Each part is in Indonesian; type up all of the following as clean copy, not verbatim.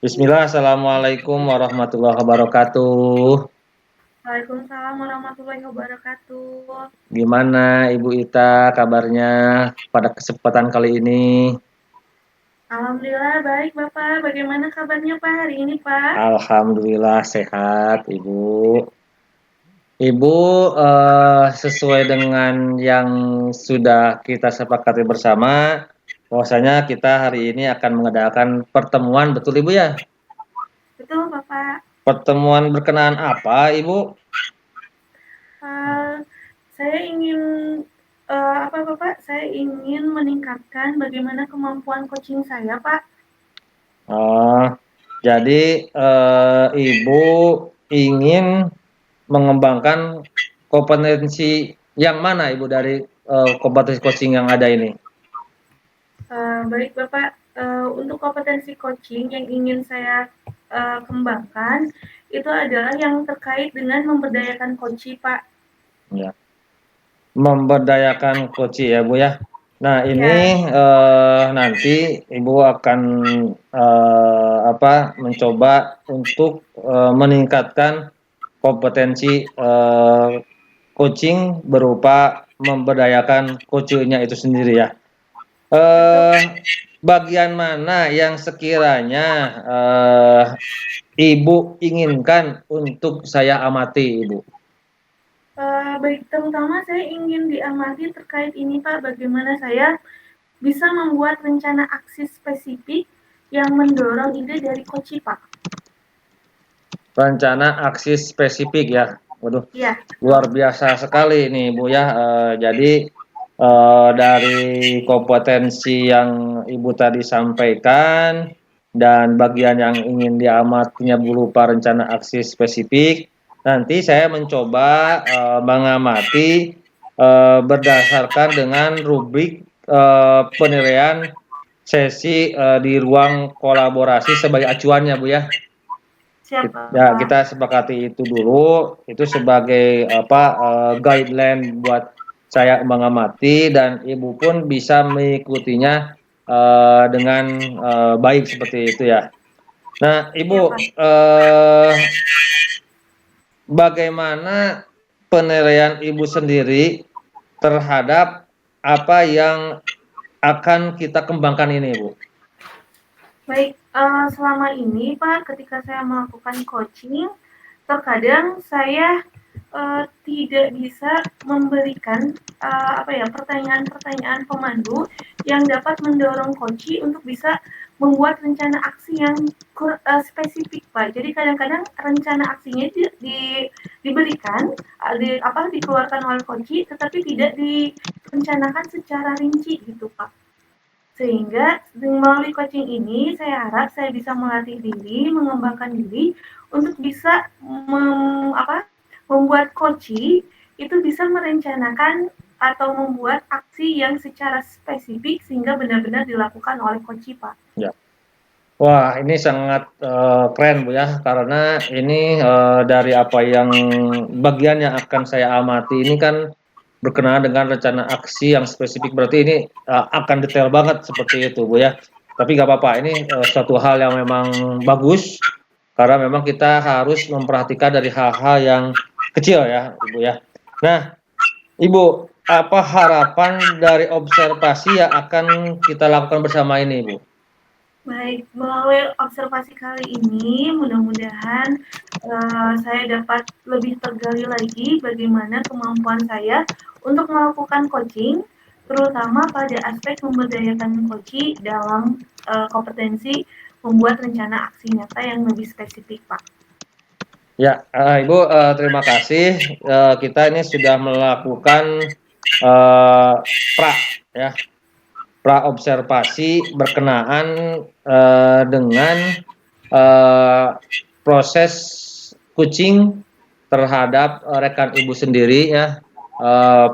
Bismillah, Assalamualaikum warahmatullahi wabarakatuh. Waalaikumsalam warahmatullahi wabarakatuh. Gimana Ibu Ita kabarnya pada kesempatan kali ini? Alhamdulillah baik Bapak. Bagaimana kabarnya Pak hari ini Pak? Alhamdulillah sehat Ibu. Ibu sesuai dengan yang sudah kita sepakati bersama, bahwasanya kita hari ini akan mengadakan pertemuan, betul Ibu ya? Betul Bapak. Pertemuan berkenaan apa Ibu? Eh, saya ingin apa Bapak? Saya ingin meningkatkan bagaimana kemampuan coaching saya Pak. Oh, jadi Ibu ingin mengembangkan kompetensi yang mana Ibu dari kompetensi coaching yang ada ini? Baik Bapak, untuk kompetensi coaching yang ingin saya kembangkan itu adalah yang terkait dengan memberdayakan coach Pak. Ya, memberdayakan coaching ya Bu ya. Nah Ya, ini nanti Ibu akan mencoba untuk meningkatkan kompetensi coaching berupa memberdayakan coachnya itu sendiri ya. betul. Bagian mana yang sekiranya Ibu inginkan untuk saya amati, Ibu? Baik, terutama saya ingin diamati terkait ini Pak, bagaimana saya bisa membuat rencana aksi spesifik yang mendorong ide dari Koci Pak. Rencana aksi spesifik ya. Waduh, Iya, luar betul. biasa sekali ini, Ibu ya. Jadi dari kompetensi yang Ibu tadi sampaikan dan bagian yang ingin diamatinya berupa rencana aksi spesifik, nanti saya mencoba mengamati berdasarkan dengan rubrik penilaian sesi di ruang kolaborasi sebagai acuannya, Bu ya. Siap Ya, Pak. kita sepakati itu dulu, itu sebagai guideline buat saya mengamati dan Ibu pun bisa mengikutinya dengan baik seperti itu ya. Nah, Ibu, Iya Pak. bagaimana penilaian Ibu sendiri terhadap apa yang akan kita kembangkan ini, Ibu? Baik, selama ini Pak, ketika saya melakukan coaching, terkadang saya tidak bisa memberikan pertanyaan-pertanyaan pemandu yang dapat mendorong coach untuk bisa membuat rencana aksi yang spesifik Pak. Jadi kadang-kadang rencana aksinya diberikan, dikeluarkan oleh coach, tetapi tidak direncanakan secara rinci gitu Pak. Sehingga melalui coaching ini saya harap saya bisa melatih diri, mengembangkan diri untuk bisa membuat coaching itu bisa merencanakan atau membuat aksi yang secara spesifik sehingga benar-benar dilakukan oleh coach Pak. Ya. Wah, ini sangat keren Bu ya, karena ini dari apa yang bagian yang akan saya amati ini kan berkenaan dengan rencana aksi yang spesifik, berarti ini akan detail banget seperti itu Bu ya. Tapi nggak apa-apa, ini suatu hal yang memang bagus, karena memang kita harus memperhatikan dari hal-hal yang kecil ya Ibu ya. Nah, Ibu, apa harapan dari observasi yang akan kita lakukan bersama ini Ibu? Baik, melalui observasi kali ini mudah-mudahan saya dapat lebih tergali lagi bagaimana kemampuan saya untuk melakukan coaching, terutama pada aspek memberdayakan coach dalam kompetensi membuat rencana aksi nyata yang lebih spesifik, Pak. Ya, Ibu, terima kasih. Kita ini sudah melakukan pra ya, pra observasi berkenaan dengan eh, proses coaching terhadap rekan Ibu sendiri ya,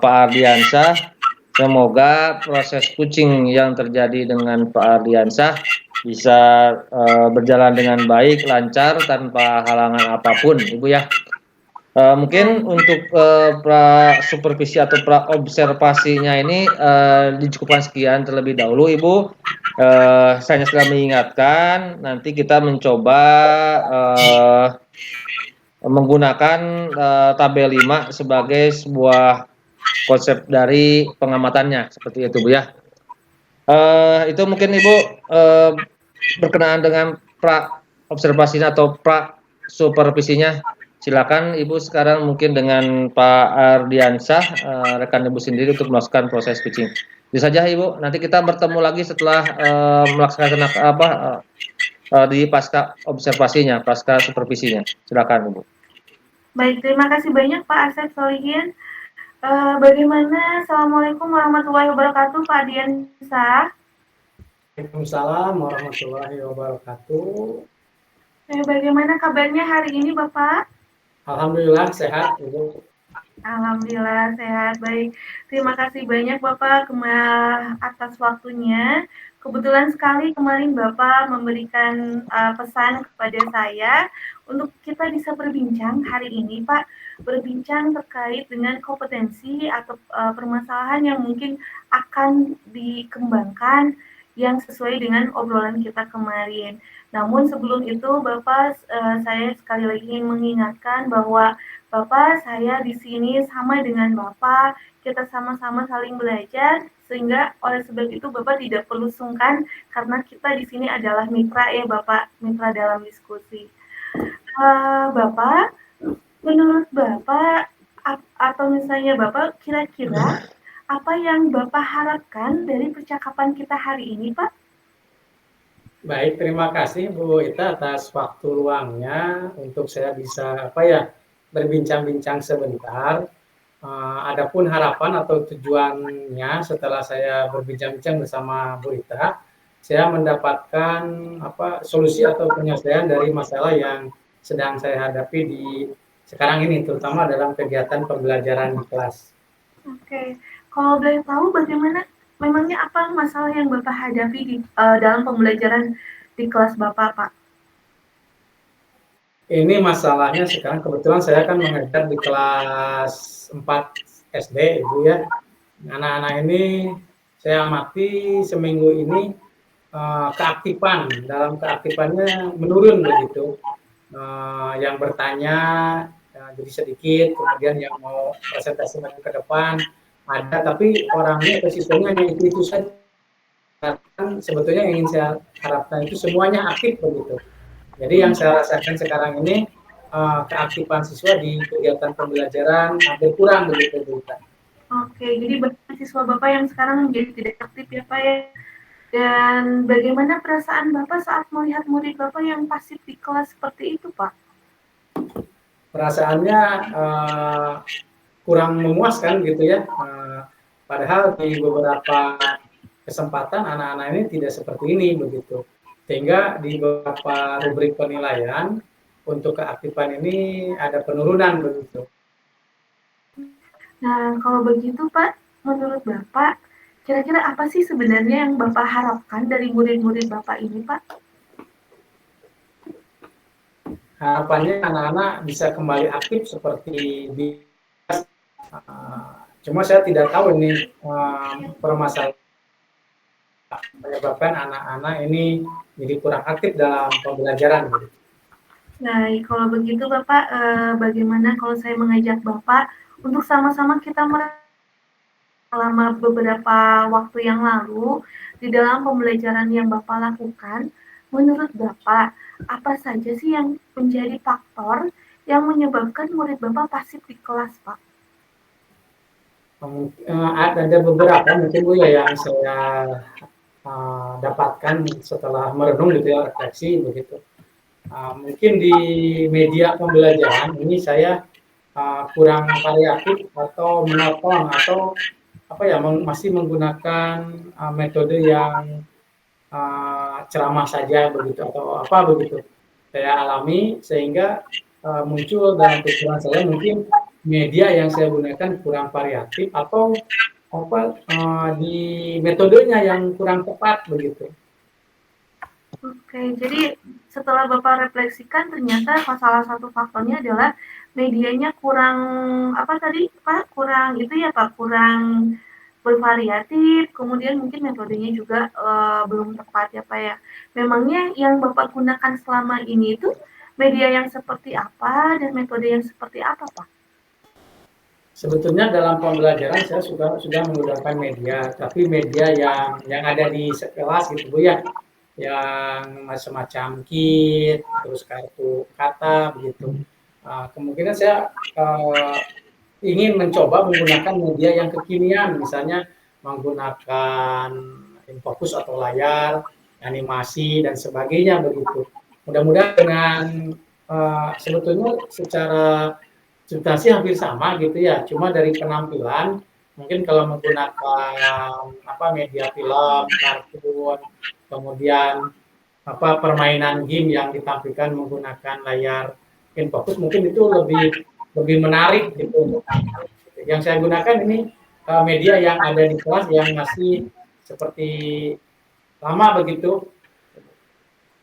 Pak Ardiansyah. Semoga proses coaching yang terjadi dengan Pak Ardiansyah bisa berjalan dengan baik, lancar, tanpa halangan apapun, Ibu ya. Mungkin untuk pra supervisi atau pra observasinya ini dicukupkan sekian terlebih dahulu, Ibu. Saya sudah mengingatkan, nanti kita mencoba menggunakan tabel 5 sebagai sebuah konsep dari pengamatannya, seperti itu, Bu ya. Itu mungkin Ibu berkenaan dengan pra observasinya atau pra supervisinya. Silakan Ibu sekarang mungkin dengan Pak Ardiansyah, rekan Ibu sendiri untuk melakukan proses pitching. Itu saja Ibu. Nanti kita bertemu lagi setelah melaksanakan di pasca observasinya, pasca supervisinya. Silakan Ibu. Baik, terima kasih banyak Pak Asep Solihin. Bagaimana? Assalamualaikum warahmatullahi wabarakatuh, Pak Diansa. Waalaikumsalam warahmatullahi wabarakatuh. Bagaimana kabarnya hari ini, Bapak? Alhamdulillah sehat, Ibu. Alhamdulillah sehat, baik. Terima kasih banyak Bapak atas waktunya. Kebetulan sekali kemarin Bapak memberikan pesan kepada saya untuk kita bisa berbincang hari ini, Pak. Berbincang terkait dengan kompetensi atau permasalahan yang mungkin akan dikembangkan yang sesuai dengan obrolan kita kemarin. Namun sebelum itu Bapak, saya sekali lagi ingin mengingatkan bahwa Bapak, saya di sini sama dengan Bapak, kita sama-sama saling belajar, sehingga oleh sebab itu Bapak tidak perlu sungkan, karena kita di sini adalah mitra ya Bapak, mitra dalam diskusi. Bapak, menurut Bapak, atau misalnya Bapak, kira-kira apa yang Bapak harapkan dari percakapan kita hari ini, Pak? Baik, terima kasih Bu Ita atas waktu luangnya untuk saya bisa berbincang-bincang sebentar. Adapun harapan atau tujuannya setelah saya berbincang-bincang bersama Bu Ita, saya mendapatkan solusi atau penyelesaian dari masalah yang sedang saya hadapi di sekarang ini, terutama dalam kegiatan pembelajaran di kelas. Oke, kalau boleh tahu bagaimana, memangnya apa masalah yang Bapak hadapi di dalam pembelajaran di kelas Bapak, Pak? Ini masalahnya sekarang kebetulan saya kan mengajar di kelas 4 SD, Ibu ya. Anak-anak ini saya amati seminggu ini dalam keaktifannya menurun begitu. Yang bertanya jadi sedikit, kemudian yang mau presentasi ke depan ada, tapi orangnya atau siswanya hanya itu saja. Kan sebetulnya yang ingin saya harapkan itu semuanya aktif begitu. Jadi yang saya rasakan sekarang ini keaktifan siswa di kegiatan pembelajaran hampir kurang begitu, Bu. Oke, jadi banyak siswa Bapak yang sekarang menjadi tidak aktif ya Pak ya. Dan bagaimana perasaan Bapak saat melihat murid Bapak yang pasif di kelas seperti itu, Pak? Perasaannya kurang memuaskan gitu ya. Padahal di beberapa kesempatan anak-anak ini tidak seperti ini begitu. Sehingga di beberapa rubrik penilaian untuk keaktifan ini ada penurunan begitu. Nah, kalau begitu Pak, menurut Bapak, kira-kira apa sih sebenarnya yang Bapak harapkan dari murid-murid Bapak ini, Pak? Harapannya anak-anak bisa kembali aktif seperti di cuma saya tidak tahu ini permasalahan menyebabkan anak-anak ini jadi kurang aktif dalam pembelajaran. Nah, kalau begitu Bapak, bagaimana kalau saya mengajak Bapak untuk sama-sama kita selama beberapa waktu yang lalu di dalam pembelajaran yang Bapak lakukan, menurut Bapak, apa saja sih yang menjadi faktor yang menyebabkan murid Bapak pasif di kelas, Pak? Ada beberapa mungkin Bu ya yang saya dapatkan setelah merenung gitu ya, refleksi begitu. Mungkin di media pembelajaran ini saya kurang variatif atau monoton atau masih menggunakan metode yang ceramah saja begitu atau apa begitu saya alami, sehingga muncul dalam pikiran saya mungkin media yang saya gunakan kurang variatif atau di metodenya yang kurang tepat begitu. Oke, jadi setelah Bapak refleksikan ternyata salah satu faktornya adalah medianya kurang apa tadi Pak, kurang itu ya Pak, kurang bervariatif, kemudian mungkin metodenya juga belum tepat ya Pak ya. Memangnya yang Bapak gunakan selama ini itu media yang seperti apa dan metode yang seperti apa Pak? Sebetulnya dalam pembelajaran saya sudah menggunakan media, tapi media yang ada di kelas gitu Bu ya, yang semacam kit, terus kartu kata begitu. Kemungkinan saya ingin mencoba menggunakan media yang kekinian, misalnya menggunakan infocus atau layar, animasi dan sebagainya begitu. Mudah-mudahan dengan sebetulnya secara substansi hampir sama gitu ya, cuma dari penampilan mungkin kalau menggunakan media film, kartun, kemudian permainan game yang ditampilkan menggunakan layar infocus mungkin itu lebih menarik gitu. Yang saya gunakan ini media yang ada di kelas yang masih seperti lama begitu.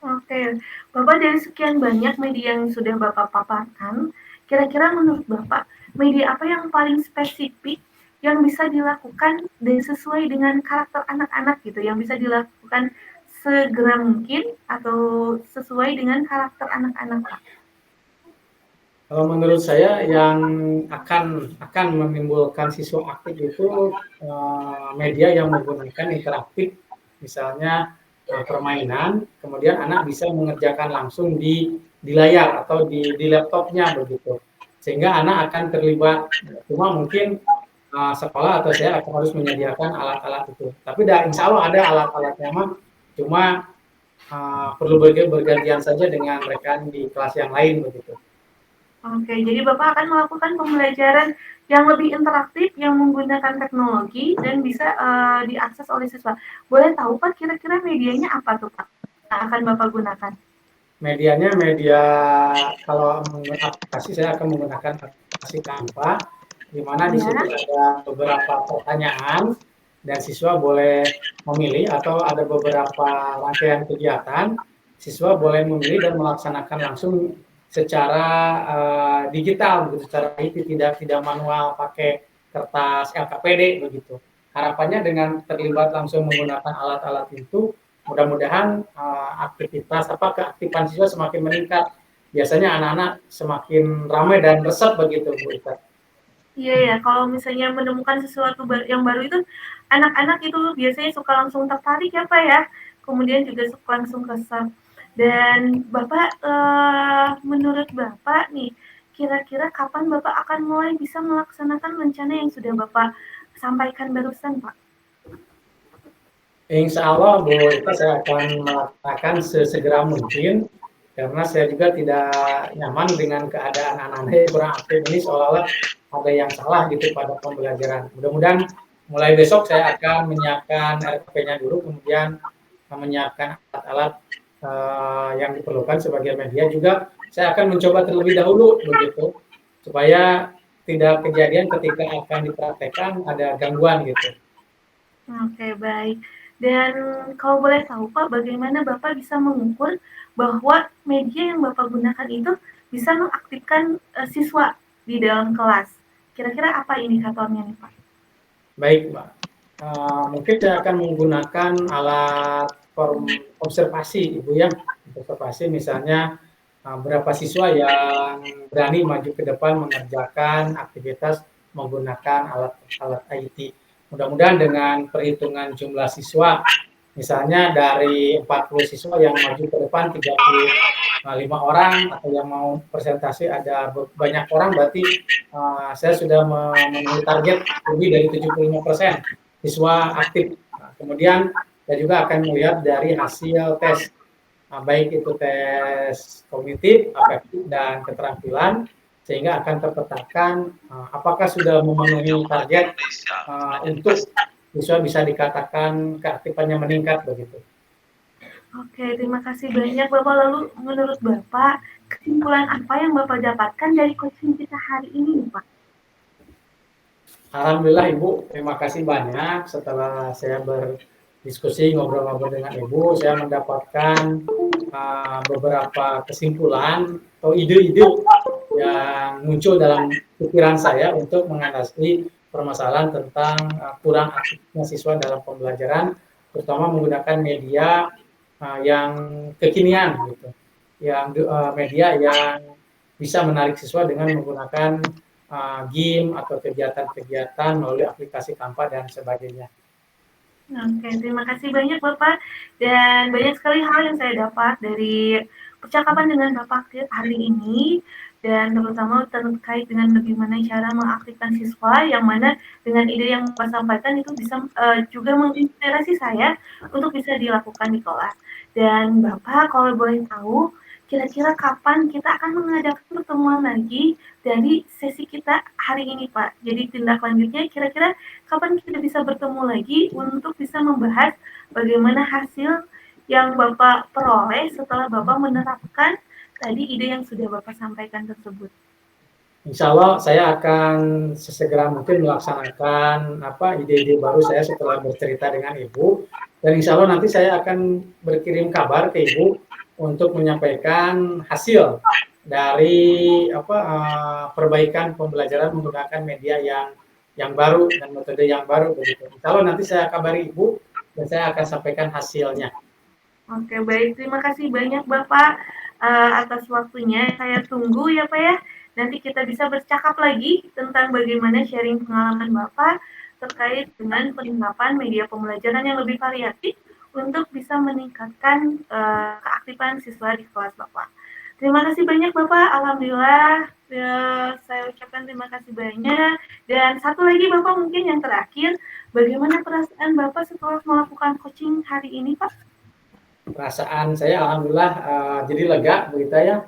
Oke, Bapak dari sekian banyak media yang sudah Bapak paparkan, kira-kira menurut Bapak, media apa yang paling spesifik yang bisa dilakukan dan sesuai dengan karakter anak-anak gitu, yang bisa dilakukan segera mungkin atau sesuai dengan karakter anak-anak, Pak? Kalau menurut saya yang akan menimbulkan siswa aktif itu media yang menggunakan interaktif, misalnya permainan, kemudian anak bisa mengerjakan langsung di layar atau di laptopnya begitu, sehingga anak akan terlibat. Cuma mungkin sekolah atau saya akan harus menyediakan alat-alat itu. Tapi insya Allah ada alat-alatnya mah, cuma perlu bergantian saja dengan rekan di kelas yang lain begitu. Oke, jadi Bapak akan melakukan pembelajaran yang lebih interaktif, yang menggunakan teknologi dan bisa diakses oleh siswa. Boleh tahu Pak, kira-kira medianya apa tuh Pak yang akan Bapak gunakan? Medianya media, kalau aplikasi saya akan menggunakan aplikasi Canva, di mana di situ ada beberapa pertanyaan dan siswa boleh memilih, atau ada beberapa rangkaian kegiatan, siswa boleh memilih dan melaksanakan langsung secara digital, begitu, secara IT, tidak manual pakai kertas LKPD begitu. Harapannya dengan terlibat langsung menggunakan alat-alat itu, mudah-mudahan aktivitas keaktifan siswa semakin meningkat. Biasanya anak-anak semakin ramai dan resep begitu Bu Ika. Iya ya, kalau misalnya menemukan sesuatu yang baru itu, anak-anak itu biasanya suka langsung tertarik ya Pak ya, kemudian juga suka langsung resep. Dan Bapak, menurut Bapak nih, kira-kira kapan Bapak akan mulai bisa melaksanakan rencana yang sudah Bapak sampaikan barusan Pak? Insya Allah Bu Ika, saya akan melakukan sesegera mungkin, karena saya juga tidak nyaman dengan keadaan anak-anak yang kurang aktif ini, seolah-olah ada yang salah gitu pada pembelajaran. Mudah-mudahan mulai besok saya akan menyiapkan RKP-nya dulu, kemudian menyiapkan alat-alat yang diperlukan sebagai media. Juga saya akan mencoba terlebih dahulu begitu, supaya tidak kejadian ketika akan dipraktekkan ada gangguan gitu. Oke, baik. Dan kalau boleh tahu Pak, bagaimana Bapak bisa mengukur bahwa media yang Bapak gunakan itu bisa mengaktifkan siswa di dalam kelas? Kira-kira apa indikatornya nih Pak? Baik Mbak, mungkin saya akan menggunakan alat observasi Ibu ya. Observasi misalnya berapa siswa yang berani maju ke depan mengerjakan aktivitas menggunakan alat IT. Mudah-mudahan dengan perhitungan jumlah siswa, misalnya dari 40 siswa yang maju ke depan 35 orang, atau yang mau presentasi ada banyak orang, berarti saya sudah memenuhi target lebih dari 75% siswa aktif. Kemudian saya juga akan melihat dari hasil tes, baik itu tes kognitif, afektif, dan keterampilan, sehingga akan terpetakan apakah sudah memenuhi target untuk siswa bisa dikatakan keaktifannya meningkat begitu. Oke, terima kasih banyak Bapak. Lalu menurut Bapak, kesimpulan apa yang Bapak dapatkan dari coaching kita hari ini Pak? Alhamdulillah Ibu, terima kasih banyak. Setelah saya diskusi ngobrol-ngobrol dengan Ibu, saya mendapatkan beberapa kesimpulan atau ide-ide yang muncul dalam pikiran saya untuk mengatasi permasalahan tentang kurang aktifnya siswa dalam pembelajaran, terutama menggunakan media yang kekinian gitu, yang media yang bisa menarik siswa dengan menggunakan game atau kegiatan-kegiatan melalui aplikasi Canva dan sebagainya. Oke, terima kasih banyak Bapak, dan banyak sekali hal yang saya dapat dari percakapan dengan Bapak hari ini, dan terutama terkait dengan bagaimana cara mengaktifkan siswa, yang mana dengan ide yang Bapak sampaikan itu bisa juga menginspirasi saya untuk bisa dilakukan di kelas. Dan Bapak, kalau boleh tahu, kira-kira kapan kita akan mengadakan pertemuan lagi dari sesi kita hari ini, Pak? Jadi tindak lanjutnya kira-kira kapan kita bisa bertemu lagi untuk bisa membahas bagaimana hasil yang Bapak peroleh setelah Bapak menerapkan tadi ide yang sudah Bapak sampaikan tersebut. Insya Allah saya akan sesegera mungkin melaksanakan ide-ide baru saya setelah bercerita dengan Ibu, dan insya Allah nanti saya akan berkirim kabar ke Ibu untuk menyampaikan hasil dari perbaikan pembelajaran menggunakan media yang baru dan metode yang baru begitu. Insya Allah nanti saya kabari Ibu dan saya akan sampaikan hasilnya. Oke, baik. Terima kasih banyak Bapak atas waktunya. Saya tunggu ya Pak ya. Nanti kita bisa bercakap lagi tentang bagaimana sharing pengalaman Bapak terkait dengan penerapan media pembelajaran yang lebih variatif untuk bisa meningkatkan keaktifan siswa di kelas Bapak. Terima kasih banyak Bapak. Alhamdulillah saya ucapkan terima kasih banyak. Dan satu lagi Bapak mungkin yang terakhir, bagaimana perasaan Bapak setelah melakukan coaching hari ini Pak? Perasaan saya alhamdulillah jadi lega begitu ya.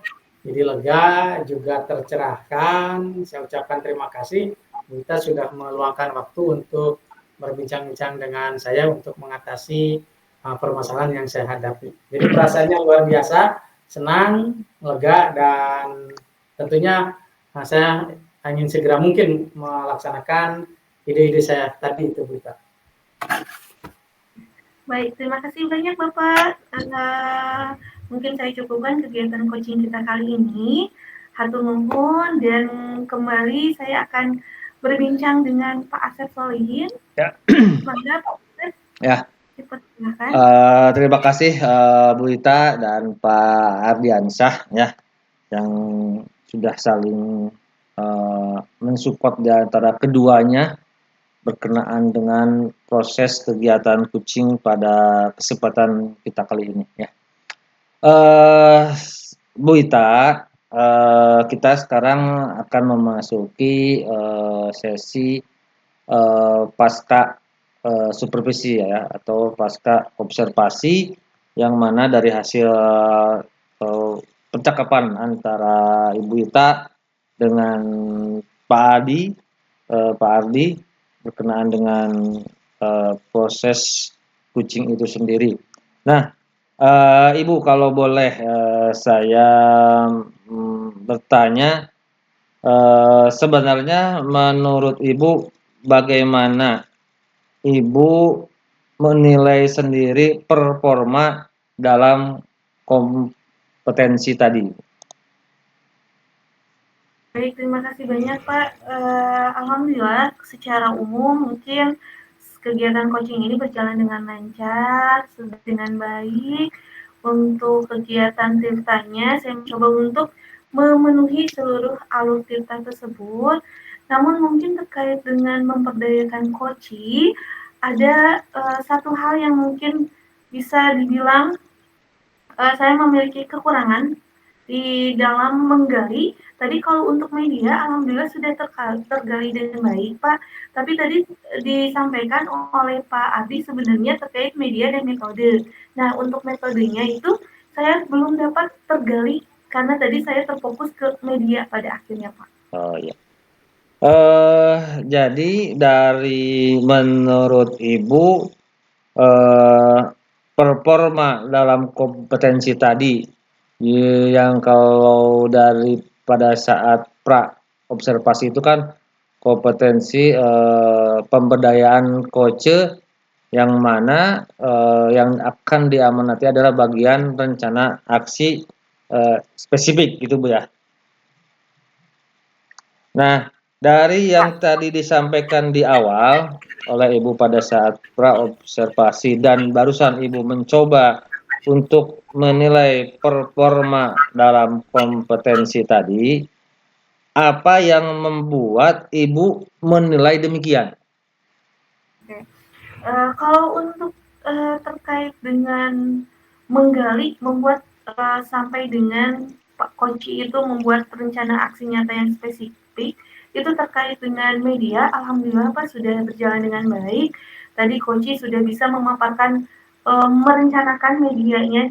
Jadi lega, juga tercerahkan. Saya ucapkan terima kasih Bu Ita sudah meluangkan waktu untuk berbincang-bincang dengan saya untuk mengatasi permasalahan yang saya hadapi. Jadi perasaannya luar biasa, senang, lega, dan tentunya saya ingin segera mungkin melaksanakan ide-ide saya tadi itu Bu Ita. Baik, terima kasih banyak Bapak. Mungkin saya cukupkan kegiatan coaching kita kali ini. Hatur nuhun, dan kembali saya akan berbincang dengan Pak Asep Solihin. Ya. Semoga Pak Asep. Ya. Dipersilakan. Terima kasih Bu Ita dan Pak Ardiansyah ya, yang sudah saling mensupport di antara keduanya berkenaan dengan proses kegiatan coaching pada kesempatan kita kali ini ya. Bu Ita, kita sekarang akan memasuki sesi pasca supervisi ya, atau pasca observasi, yang mana dari hasil percakapan antara Ibu Ita dengan Pak Ardi berkenaan dengan proses coaching itu sendiri. Nah, Ibu kalau boleh saya bertanya, sebenarnya menurut Ibu bagaimana Ibu menilai sendiri performa dalam kompetensi tadi? Baik, terima kasih banyak Pak. Alhamdulillah secara umum mungkin kegiatan coaching ini berjalan dengan lancar, dengan baik. Untuk kegiatan tirtanya, saya mencoba untuk memenuhi seluruh alur tirta tersebut. Namun mungkin terkait dengan memperdayakan coaching, ada satu hal yang mungkin bisa dibilang saya memiliki kekurangan di dalam menggali. Tadi kalau untuk media, alhamdulillah sudah tergali dengan baik, Pak. Tapi tadi disampaikan oleh Pak Ardi sebenarnya terkait media dan metode. Nah, untuk metodenya itu saya belum dapat tergali karena tadi saya terfokus ke media pada akhirnya, Pak. Oh ya. Jadi dari menurut Ibu performa dalam kompetensi tadi yang kalau dari pada saat pra observasi itu kan kompetensi pemberdayaan coach yang mana yang akan diamanati adalah bagian rencana aksi spesifik gitu Bu ya. Nah, dari yang tadi disampaikan di awal oleh Ibu pada saat praobservasi dan barusan Ibu mencoba untuk menilai performa dalam kompetensi tadi, apa yang membuat Ibu menilai demikian? Oke. Kalau untuk terkait dengan menggali, membuat sampai dengan Pak Koci itu membuat rencana aksi nyata yang spesifik, itu terkait dengan media, alhamdulillah Pak sudah berjalan dengan baik. Tadi Koci sudah bisa memaparkan merencanakan medianya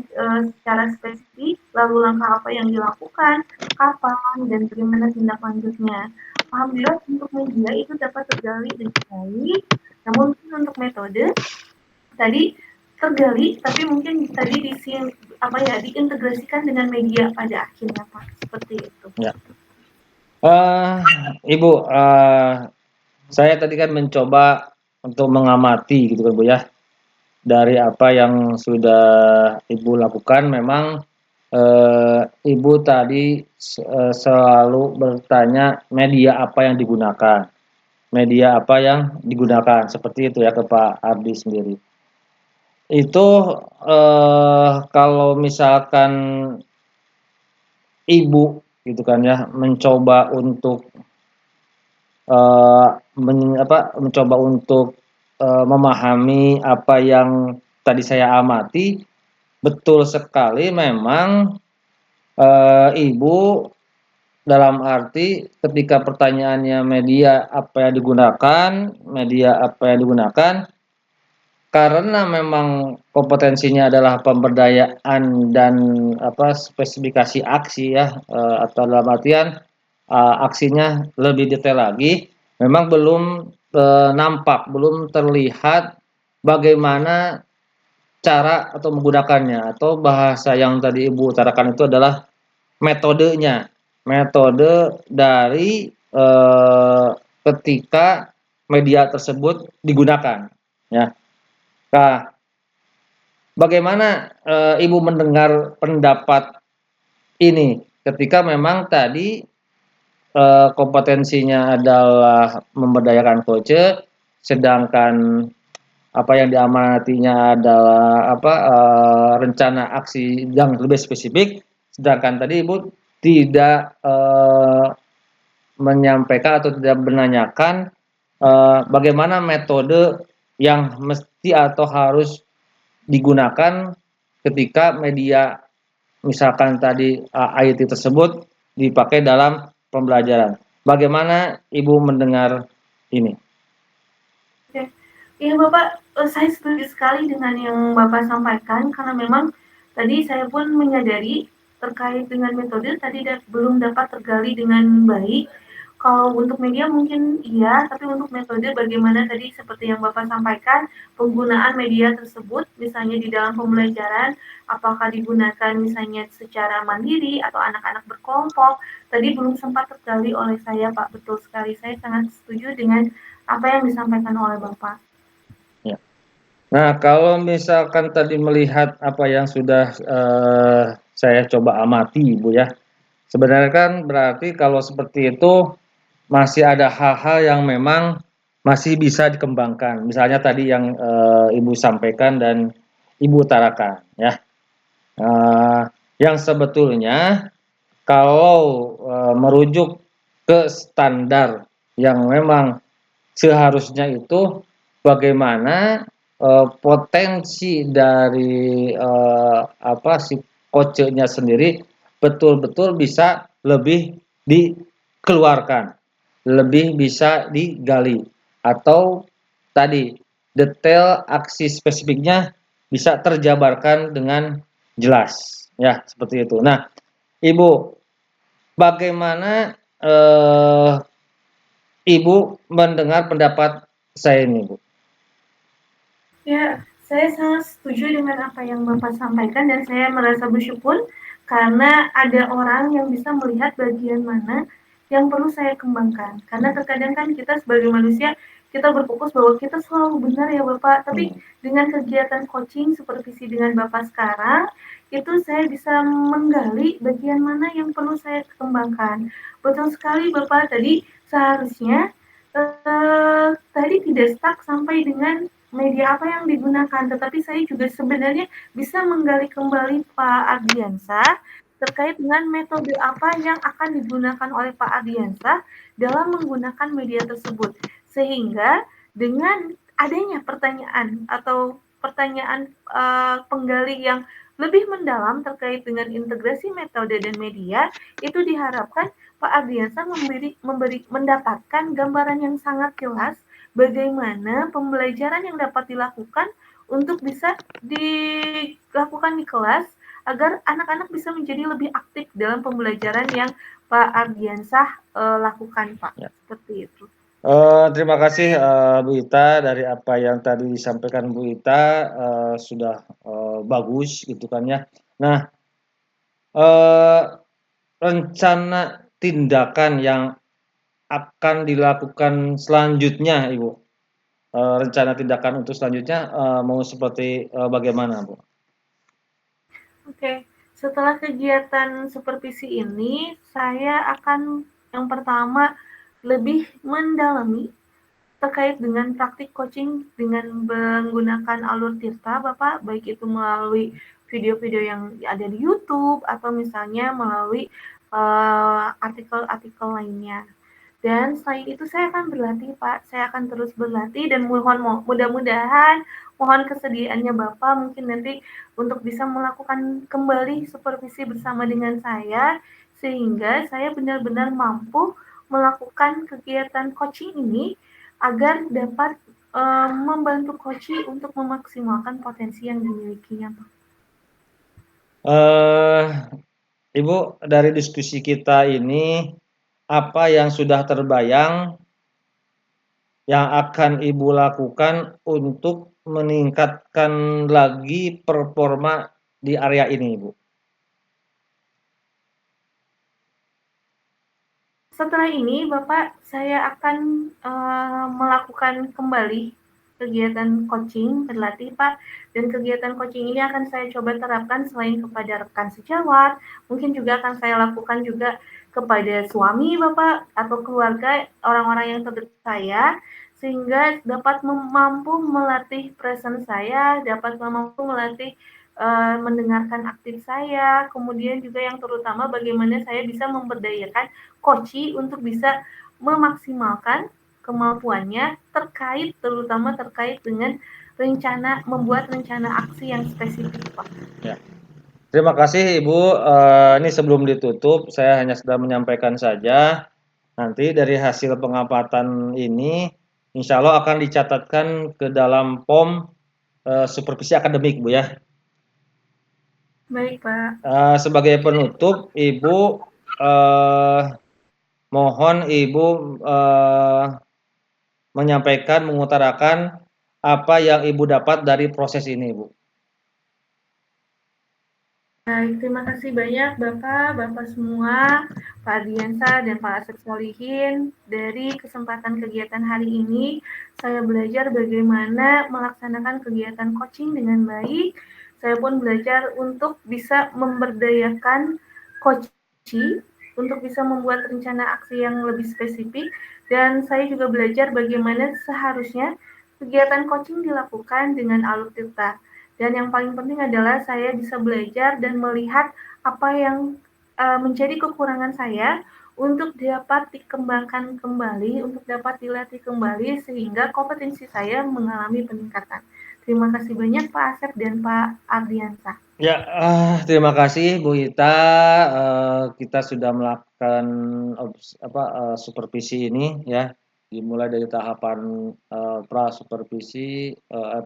secara spesifik, lalu langkah apa yang dilakukan, kapan, dan bagaimana tindak lanjutnya. Alhamdulillah untuk media itu dapat tergali dengan baik. Namun untuk metode tadi tergali, tapi mungkin tadi diintegrasikan dengan media pada akhirnya Pak, seperti itu. Ya. Ibu, saya tadi kan mencoba untuk mengamati gitu kan Bu ya, dari apa yang sudah Ibu lakukan. Memang Ibu tadi selalu bertanya media apa yang digunakan, media apa yang digunakan, seperti itu ya ke Pak Ardi sendiri. Itu kalau misalkan Ibu gitu kan ya mencoba untuk mencoba untuk memahami apa yang tadi saya amati, betul sekali memang Ibu dalam arti ketika pertanyaannya media apa yang digunakan, karena memang kompetensinya adalah pemberdayaan dan spesifikasi aksi ya, atau dalam artian aksinya lebih detail lagi, memang belum nampak, belum terlihat bagaimana cara atau menggunakannya, atau bahasa yang tadi Ibu utarakan itu adalah metodenya, metode dari ketika media tersebut digunakan, ya. Nah, bagaimana Ibu mendengar pendapat ini ketika memang tadi kompetensinya adalah memberdayakan coach, sedangkan apa yang diamanatinya adalah rencana aksi yang lebih spesifik, sedangkan tadi Ibu tidak menyampaikan atau tidak menanyakan bagaimana metode yang mesti atau harus digunakan ketika media misalkan tadi IT tersebut dipakai dalam pembelajaran. Bagaimana Ibu mendengar ini? Oke. Iya Bapak, saya setuju sekali dengan yang Bapak sampaikan karena memang tadi saya pun menyadari terkait dengan metode tadi belum dapat tergali dengan baik. Kalau untuk media mungkin iya, tapi untuk metode bagaimana tadi seperti yang Bapak sampaikan, penggunaan media tersebut misalnya di dalam pembelajaran, apakah digunakan misalnya secara mandiri atau anak-anak berkelompok, tadi belum sempat tergali oleh saya Pak, betul sekali. Saya sangat setuju dengan apa yang disampaikan oleh Bapak. Ya. Nah, kalau misalkan tadi melihat apa yang sudah saya coba amati, Bu ya, sebenarnya kan berarti kalau seperti itu masih ada hal-hal yang memang masih bisa dikembangkan. Misalnya tadi yang Ibu sampaikan dan Ibu utarakan, ya, yang sebetulnya kalau merujuk ke standar yang memang seharusnya itu bagaimana potensi dari si coachnya sendiri betul-betul bisa lebih dikeluarkan, lebih bisa digali, atau tadi detail aksi spesifiknya bisa terjabarkan dengan jelas, ya seperti itu. Nah, Ibu, bagaimana Ibu mendengar pendapat saya ini, Bu? Ya, saya sangat setuju dengan apa yang Bapak sampaikan dan saya merasa bersyukur karena ada orang yang bisa melihat bagian mana yang perlu saya kembangkan. Karena terkadang kan kita sebagai manusia, kita berfokus bahwa kita selalu benar ya Bapak, tapi Hmm. dengan kegiatan coaching supervisi dengan Bapak sekarang, itu saya bisa menggali bagian mana yang perlu saya kembangkan. Betul sekali Bapak, tadi seharusnya tadi tidak stuck sampai dengan media apa yang digunakan, tetapi saya juga sebenarnya bisa menggali kembali Pak Ardiansah terkait dengan metode apa yang akan digunakan oleh Pak Ardiansah dalam menggunakan media tersebut. Sehingga dengan adanya pertanyaan atau pertanyaan penggali yang lebih mendalam terkait dengan integrasi metode dan media, itu diharapkan Pak Ardiansah mendapatkan gambaran yang sangat jelas bagaimana pembelajaran yang dapat dilakukan untuk bisa dilakukan di kelas agar anak-anak bisa menjadi lebih aktif dalam pembelajaran yang Pak Ardiansah lakukan, Pak. Ya. Seperti itu. Terima kasih Bu Ita, dari apa yang tadi disampaikan Bu Ita sudah bagus gitu kan ya. Nah, rencana tindakan yang akan dilakukan selanjutnya, Ibu. Rencana tindakan untuk selanjutnya mau seperti bagaimana, Bu? Oke, setelah kegiatan supervisi ini, saya akan yang pertama lebih mendalami terkait dengan praktik coaching dengan menggunakan alur Tirta, Bapak, baik itu melalui video-video yang ada di YouTube atau misalnya melalui artikel-artikel lainnya. Dan selain itu saya akan berlatih, Pak. Saya akan terus berlatih dan mudah-mudahan mohon kesediaannya Bapak mungkin nanti untuk bisa melakukan kembali supervisi bersama dengan saya sehingga saya benar-benar mampu melakukan kegiatan coaching ini agar dapat membantu coaching untuk memaksimalkan potensi yang dimilikinya, Pak. Ibu, dari diskusi kita ini, apa yang sudah terbayang yang akan Ibu lakukan untuk meningkatkan lagi performa di area ini, Ibu? Setelah ini, Bapak, saya akan melakukan kembali kegiatan coaching berlatih, Pak. Dan kegiatan coaching ini akan saya coba terapkan selain kepada rekan sejawat, mungkin juga akan saya lakukan juga kepada suami, Bapak, atau keluarga orang-orang yang terdekat saya, sehingga dapat mampu melatih presence saya, dapat mampu melatih mendengarkan aktif saya, kemudian juga yang terutama bagaimana saya bisa memberdayakan coach untuk bisa memaksimalkan kemampuannya terutama terkait dengan membuat rencana aksi yang spesifik, Pak. Ya. Terima kasih Ibu. Ini sebelum ditutup, saya hanya sedang menyampaikan saja. Nanti dari hasil pengamatan ini, insya Allah akan dicatatkan ke dalam POM supervisi akademik, Bu ya. Baik, Pak. Sebagai penutup, Ibu mohon Ibu menyampaikan, mengutarakan apa yang Ibu dapat dari proses ini, Ibu. Baik, terima kasih banyak Bapak semua, Pak Ardiansah dan Pak Asep Solihin. Dari kesempatan kegiatan hari ini, saya belajar bagaimana melaksanakan kegiatan coaching dengan baik. Saya pun belajar untuk bisa memberdayakan coaching, untuk bisa membuat rencana aksi yang lebih spesifik. Dan saya juga belajar bagaimana seharusnya kegiatan coaching dilakukan dengan alur Tirta. Dan yang paling penting adalah saya bisa belajar dan melihat apa yang menjadi kekurangan saya untuk dapat dikembangkan kembali, untuk dapat dilatih kembali sehingga kompetensi saya mengalami peningkatan. Terima kasih banyak Pak Asep dan Pak Ardiansah. Ya, terima kasih Bu Ita. Kita sudah melakukan supervisi ini ya, dimulai dari tahapan pra supervisi,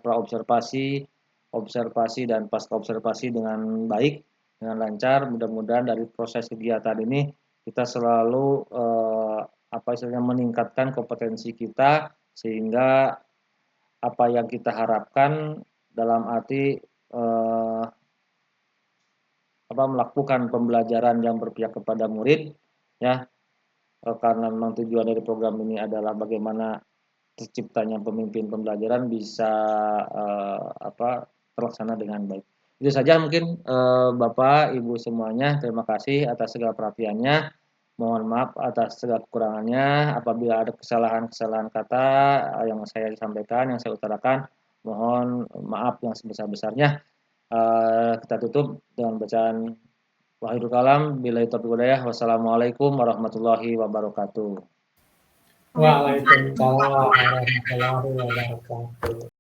pra observasi, observasi dan pasca observasi dengan baik, dengan lancar. Mudah-mudahan dari proses kegiatan ini kita selalu istilahnya meningkatkan kompetensi kita sehingga apa yang kita harapkan dalam arti melakukan pembelajaran yang berpihak kepada murid ya, karena memang tujuan dari program ini adalah bagaimana terciptanya pemimpin pembelajaran bisa terlaksana dengan baik. Itu saja mungkin Bapak, Ibu semuanya, terima kasih atas segala perhatiannya. Mohon maaf atas segala kekurangannya. Apabila ada kesalahan-kesalahan kata yang saya sampaikan, yang saya utarakan, mohon maaf yang sebesar-besarnya. Kita tutup dengan bacaan wahidul kalam. Billahi taufiq walhidayah. Wassalamualaikum warahmatullahi wabarakatuh. Waalaikumsalam warahmatullahi wabarakatuh.